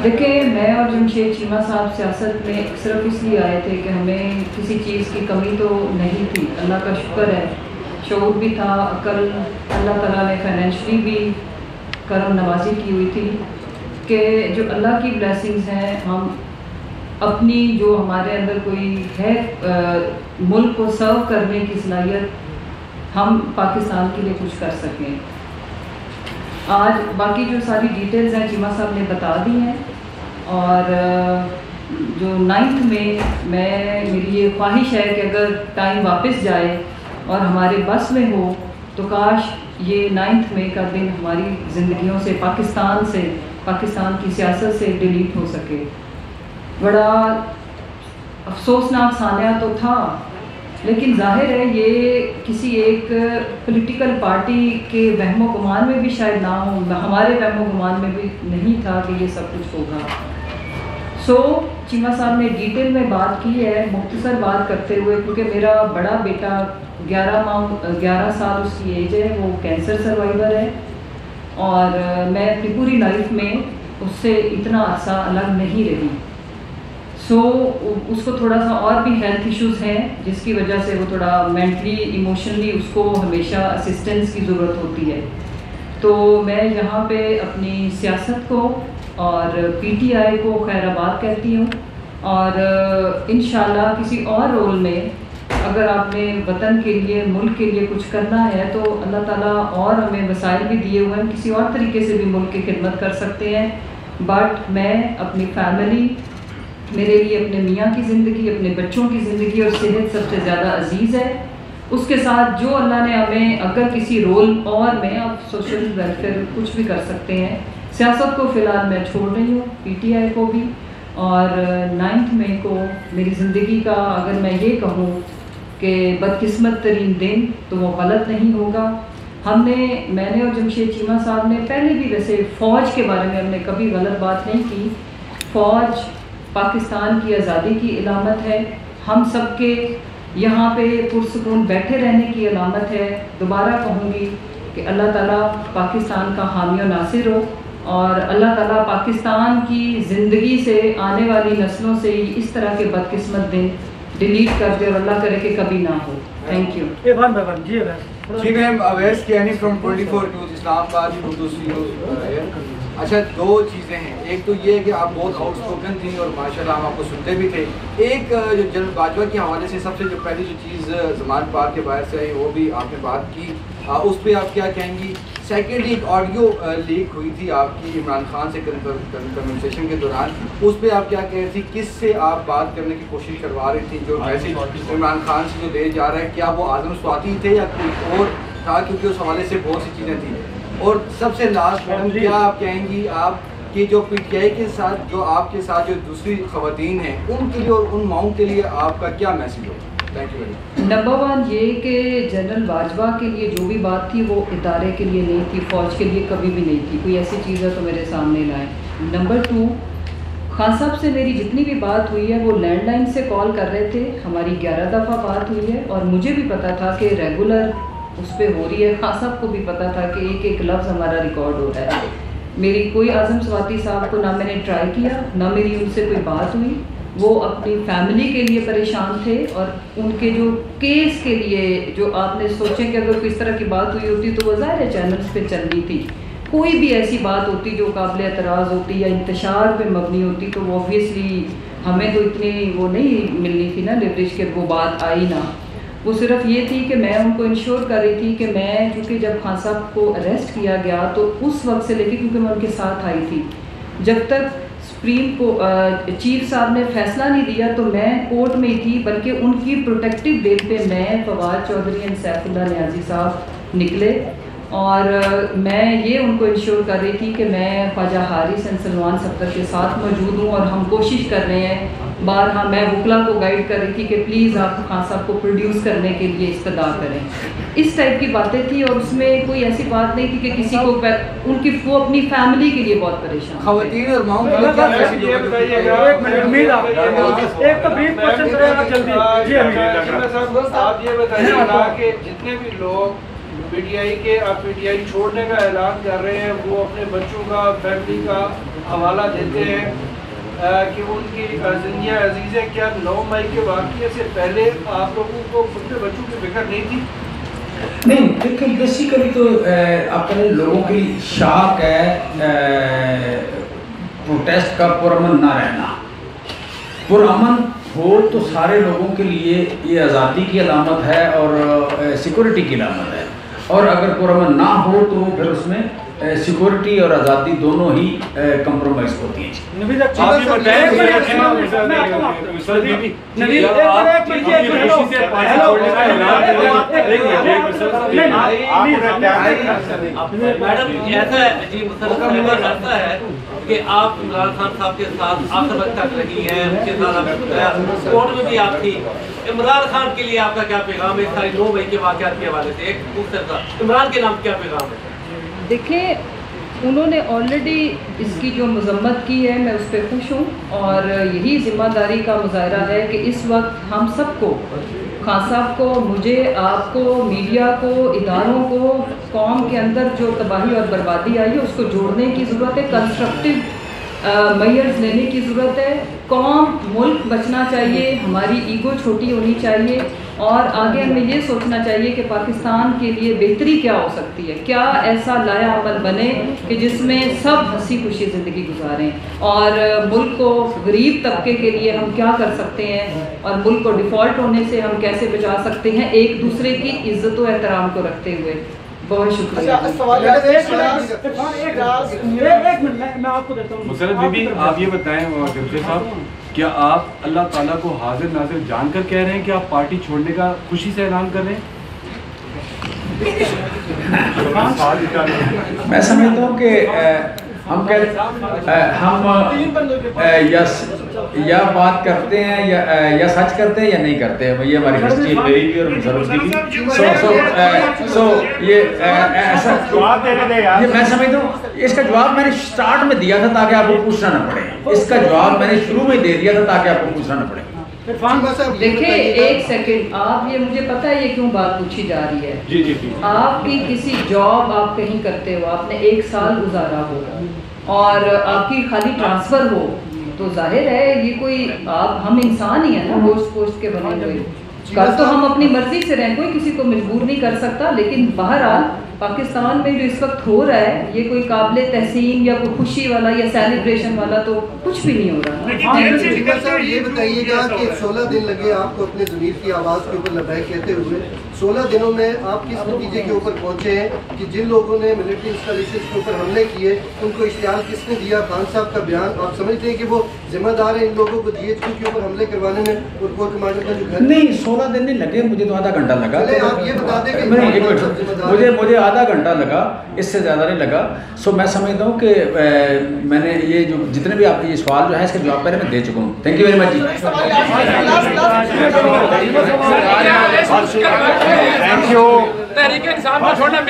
دیکھیں، میں اور جمشید چیمہ صاحب سیاست میں صرف اس لیے آئے تھے کہ ہمیں کسی چیز کی کمی تو نہیں تھی، اللہ کا شکر ہے، شعور بھی تھا، عقل، اللہ تعالیٰ نے فائنینشلی بھی کرم نوازی کی ہوئی تھی کہ جو اللہ کی بلیسنگز ہیں، ہم اپنی جو ہمارے اندر کوئی ہے ملک کو سرو کرنے کی صلاحیت، ہم پاکستان کے لیے کچھ کر سکیں۔ آج باقی جو ساری ڈیٹیلز ہیں چیمہ صاحب نے بتا دی ہیں، اور جو 9 میں میری یہ خواہش ہے کہ اگر ٹائم واپس جائے اور ہمارے بس میں ہو تو کاش یہ 9 مئی کا دن ہماری زندگیوں سے، پاکستان کی سیاست سے ڈیلیٹ ہو سکے۔ بڑا افسوسناک سانحہ تو تھا، لیکن ظاہر ہے یہ کسی ایک پولیٹیکل پارٹی کے وہم و گمان میں بھی شاید نہ ہو، ہمارے وہم و گمان میں بھی نہیں تھا کہ یہ سب کچھ ہوگا۔ چیمہ صاحب نے ڈیٹیل میں بات کی ہے، مختصر بات کرتے ہوئے، کیونکہ میرا بڑا بیٹا 11 سال اس کی ایج ہے، وہ کینسر سروائیور ہے، اور میں اپنی پوری لائف میں اس سے اتنا عرصہ الگ نہیں رہی۔ اس کو تھوڑا سا اور بھی ہیلتھ ایشوز ہیں، جس کی وجہ سے وہ تھوڑا مینٹلی ایموشنلی اس کو ہمیشہ اسسٹنس کی ضرورت ہوتی ہے۔ تو میں یہاں پہ اپنی سیاست کو اور پی ٹی آئی کو خیر آباد کہتی ہوں، اور انشاءاللہ کسی اور رول میں اگر آپ نے وطن کے لیے، ملک کے لیے کچھ کرنا ہے تو اللہ تعالیٰ اور ہمیں وسائل بھی دیے ہوئے ہیں، کسی اور طریقے سے بھی ملک کی خدمت کر سکتے ہیں۔ بٹ میں اپنی فیملی، میرے لیے اپنے میاں کی زندگی، اپنے بچوں کی زندگی اور صحت سب سے زیادہ عزیز ہے۔ اس کے ساتھ جو اللہ نے ہمیں اگر کسی رول، اور میں اب سوشل ویلفیئر کچھ بھی کر سکتے ہیں، سیاست کو فی الحال میں چھوڑ رہی ہوں، پی ٹی آئی کو بھی، اور 9 مئی کو میری زندگی کا اگر میں یہ کہوں کہ بدقسمت ترین دن، تو وہ غلط نہیں ہوگا۔ میں نے اور جمشید چیمہ صاحب نے پہلے بھی ویسے فوج کے بارے میں ہم نے کبھی غلط بات نہیں کی۔ فوج پاکستان کی آزادی کی علامت ہے، ہم سب کے یہاں پہ پرسکون بیٹھے رہنے کی علامت ہے۔ دوبارہ کہوں گی کہ اللہ تعالیٰ پاکستان کا حامی و ناصر ہو، اور اللہ تعالیٰ پاکستان کی زندگی سے، آنے والی نسلوں سے اس طرح کے بدقسمت دن ڈیلیٹ کر دے، اور اللہ کرے کہ کبھی نہ ہو۔ Thank you. جی ma'am, Awais Kiani from 24 news Islamabad, Urdu news. اچھا، 2 چیزیں ہیں، ایک تو یہ ہے کہ آپ بہت آؤٹ اسپوکن تھیں اور ماشاءاللہ ہم آپ کو سنتے بھی تھے۔ ایک جو جنرل باجوہ کے حوالے سے سب سے جو پہلی جو چیز زمان پاک کے باعث سے آئی وہ بھی آپ نے بات کی، اس پہ آپ کیا کہیں گی؟ سیکنڈلی ایک آڈیو لیک ہوئی تھی آپ کی عمران خان سے کنورسیشن کے دوران، اس پہ آپ کیا کہہ رہی تھی؟ کس سے آپ بات کرنے کی کوشش کروا رہی تھی؟ جو میسیج عمران خان سے جو دے جا رہا ہے، کیا وہ اعظم سواتی تھے یا کوئی اور تھا؟ کیونکہ اس حوالے سے بہت سی چیزیں تھیں۔ اور سب سے لاسٹ میڈم، کیا آپ کہیں گی آپ کہ جو پی ٹی آئی کے ساتھ، جو آپ کے ساتھ جو دوسری خواتین ہیں، ان کے لیے اور ان ماؤں کے لیے آپ کا کیا میسیج ہوگا؟ Thank you very much. Number 1 یہ کہ جنرل باجوہ کے لیے جو بھی بات تھی وہ ادارے کے لیے نہیں تھی، فوج کے لیے کبھی بھی نہیں تھی۔ کوئی ایسی چیز ہے تو میرے سامنے لائیں۔ نمبر 2، خان صاحب سے میری جتنی بھی بات ہوئی ہے وہ لینڈ لائن سے کال کر رہے تھے، ہماری 11 دفعہ بات ہوئی ہے، اور مجھے بھی پتا تھا کہ ریگولر اس پہ ہو رہی ہے۔ خان صاحب کو بھی پتا تھا کہ ایک ایک لفظ ہمارا ریکارڈ ہو رہا ہے۔ میری کوئی اعظم سواتی صاحب کو نہ میں نے ٹرائی کیا، نہ میری ان سے کوئی بات ہوئی۔ وہ اپنی فیملی کے لیے پریشان تھے، اور ان کے جو کیس کے لیے، جو آپ نے سوچیں کہ اگر کوئی اس طرح کی بات ہوئی ہوتی تو وہ ظاہر ہے چینلز پہ چل رہی تھی۔ کوئی بھی ایسی بات ہوتی جو قابل اعتراض ہوتی یا انتشار پہ مبنی ہوتی تو اوبویسلی ہمیں تو اتنی وہ نہیں ملنی تھی نا لیوریج، کہ وہ بات آئی نہ۔ وہ صرف یہ تھی کہ میں ان کو انشور کر رہی تھی کہ میں، کیونکہ جب خان صاحب کو اریسٹ کیا گیا تو اس وقت سے لے کے، کیونکہ میں ان کے ساتھ آئی تھی، جب تک سپریم کو چیف صاحب نے فیصلہ نہیں دیا تو میں کورٹ میں ہی تھی، بلکہ ان کی پروٹیکٹیو بیل پہ میں، فواد چودھری اینڈ سیف اللہ نیازی صاحب نکلے، اور میں یہ ان کو انشور کر رہی تھی کہ میں خواجہ حارث اینڈ سلمان صفدر کے ساتھ موجود ہوں، اور ہم کوشش کر رہے ہیں۔ بارہا میں وکلا کو گائیڈ کر رہی تھی کہ پلیز آپ خان صاحب کو پروڈیوس کرنے کے لیے استدعا کریں۔ اس ٹائپ کی باتیں تھی، اور اس میں کوئی ایسی بات نہیں تھی کہ کسی کو، ان کی وہ اپنی فیملی کے لیے بہت پریشان۔ خواتین اور ماؤں کے لیے کیا میسیج ہوگا؟ آپ یہ بتائیے گا کہ جتنے بھی لوگ پی ٹی آئی کے آپ پی ٹی آئی چھوڑنے کا اعلان کر رہے ہیں، وہ اپنے بچوں کا فیملی کا حوالہ دیتے ہیں کہ ان کی زندگیاں عزیز ہیں. کیا 9 مئی کے واقعے سے پہلے آپ لوگوں کو اپنے بچوں کی فکر نہیں تھی؟ نہیں دیکھیں بیسیکلی تو اپنے لوگوں کی شاک ہے پروٹیسٹ کا پرامن نہ رہنا. پرامن ہو تو سارے لوگوں کے لیے یہ آزادی کی علامت ہے اور سیکورٹی کی علامت ہے، اور اگر پرامن نہ ہو تو پھر اس میں سیکورٹی اور آزادی دونوں ہی کمپرومائز ہوتی ہیں. کہ آپ عمران خان صاحب کے ساتھ آخر وقت تک رہی ہیں، ان کے ساتھ آپ سپورٹ میں بھی آپ تھی. عمران خان کے لیے آپ کا کیا پیغام ہے ساری 9 مئی کے واقعات کے حوالے سے؟ ایک دوسرے کا عمران کے نام کیا پیغام ہے؟ دیکھیں انہوں نے آلریڈی اس کی جو مذمت کی ہے، میں اس پہ خوش ہوں، اور یہی ذمہ داری کا مظاہرہ ہے کہ اس وقت ہم سب کو، خان صاحب کو، مجھے، آپ کو، میڈیا کو، اداروں کو، قوم کے اندر جو تباہی اور بربادی آئی ہے اس کو جوڑنے کی ضرورت ہے، کنسٹرکٹیو میئرز لینے کی ضرورت ہے. قوم، ملک بچنا چاہیے، ہماری ایگو چھوٹی ہونی چاہیے، اور آگے ہمیں یہ سوچنا چاہیے کہ پاکستان کے لیے بہتری کیا ہو سکتی ہے، کیا ایسا لایا عمل بنے کہ جس میں سب ہنسی خوشی زندگی گزاریں، اور ملک کو غریب طبقے کے لیے ہم کیا کر سکتے ہیں، اور ملک کو ڈیفالٹ ہونے سے ہم کیسے بچا سکتے ہیں، ایک دوسرے کی عزت و احترام کو رکھتے ہوئے. بہت شکریہ. مسرت بی بی آپ یہ بتائیں ڈپٹی صاحب، کیا آپ اللہ تعالیٰ کو حاضر ناظر جان کر کہہ رہے ہیں کہ آپ پارٹی چھوڑنے کا خوشی سے اعلان کر رہے ہیں؟ میں سمجھتا ہوں کہ ہم یا بات کرتے ہیں یا سچ کرتے ہیں یا نہیں کرتے ہیں. یہ ہماری ہسٹری ہے، میری بھی اور مسرت کی بھی. سو یہ ایسا یہ میں سمجھتا ہوں اس کا جواب میں نے اسٹارٹ میں دیا تھا تاکہ آپ کو پوچھنا نہ پڑے. اس کا جواب میں نے شروع میں دے دیا تھا تاکہ آپ کو پوچھنا نہ پڑے. دیکھیں ایک سیکنڈ، آپ یہ مجھے پتہ ہے یہ کیوں بات پوچھی جا رہی ہے. جی آپ کی کسی جاب آپ کہیں کرتے ہو، آپ نے 1 سال گزارا ہو اور آپ کی خالی ٹرانسفر ہو، تو ظاہر ہے یہ کوئی ہم انسان ہی ہیں نا، پوسٹ کے بنے ہوئے. کل تو ہم اپنی مرضی سے رہیں، کوئی کسی کو مجبور نہیں کر سکتا، لیکن بہرحال پاکستان میں جو اس وقت ہو رہا ہے یہ کوئی قابل تحسین یا کوئی خوشی والا یا سیلیبریشن والا تو کچھ بھی نہیں ہو رہا. صاحب یہ بتائیے گا کہ 16 دن لگے آپ کو اپنے ضمیر کی آواز کے اوپر لبیک کہتے ہوئے، 16 دنوں میں آپ کس نتیجے کے اوپر پہنچے ہیں کہ جن لوگوں نے ملٹری انسٹالیشن کے اوپر حملے کیے ان کو اشتعال کس نے دیا؟ خان صاحب کا بیان، آپ سمجھتے ہیں کہ وہ ذمہ دار ہیں ان لوگوں کو GHQ کے اوپر حملے کروانے میں؟ اور کور کمانڈر کا جو گھر نہیں 16 دن نہیں لگے، مجھے تو آدھا گھنٹہ لگا. آپ یہ بتا دیں کہ مجھے آدھا گھنٹہ لگا، اس سے زیادہ نہیں لگا. سو میں سمجھتا ہوں کہ میں نے یہ جو جتنے بھی آپ کے یہ سوال جو ہے اس کا جواب پہلے میں دے چکا ہوں. تھینک یو ویری مچ جی. تحریک انصاف کو چھوڑنا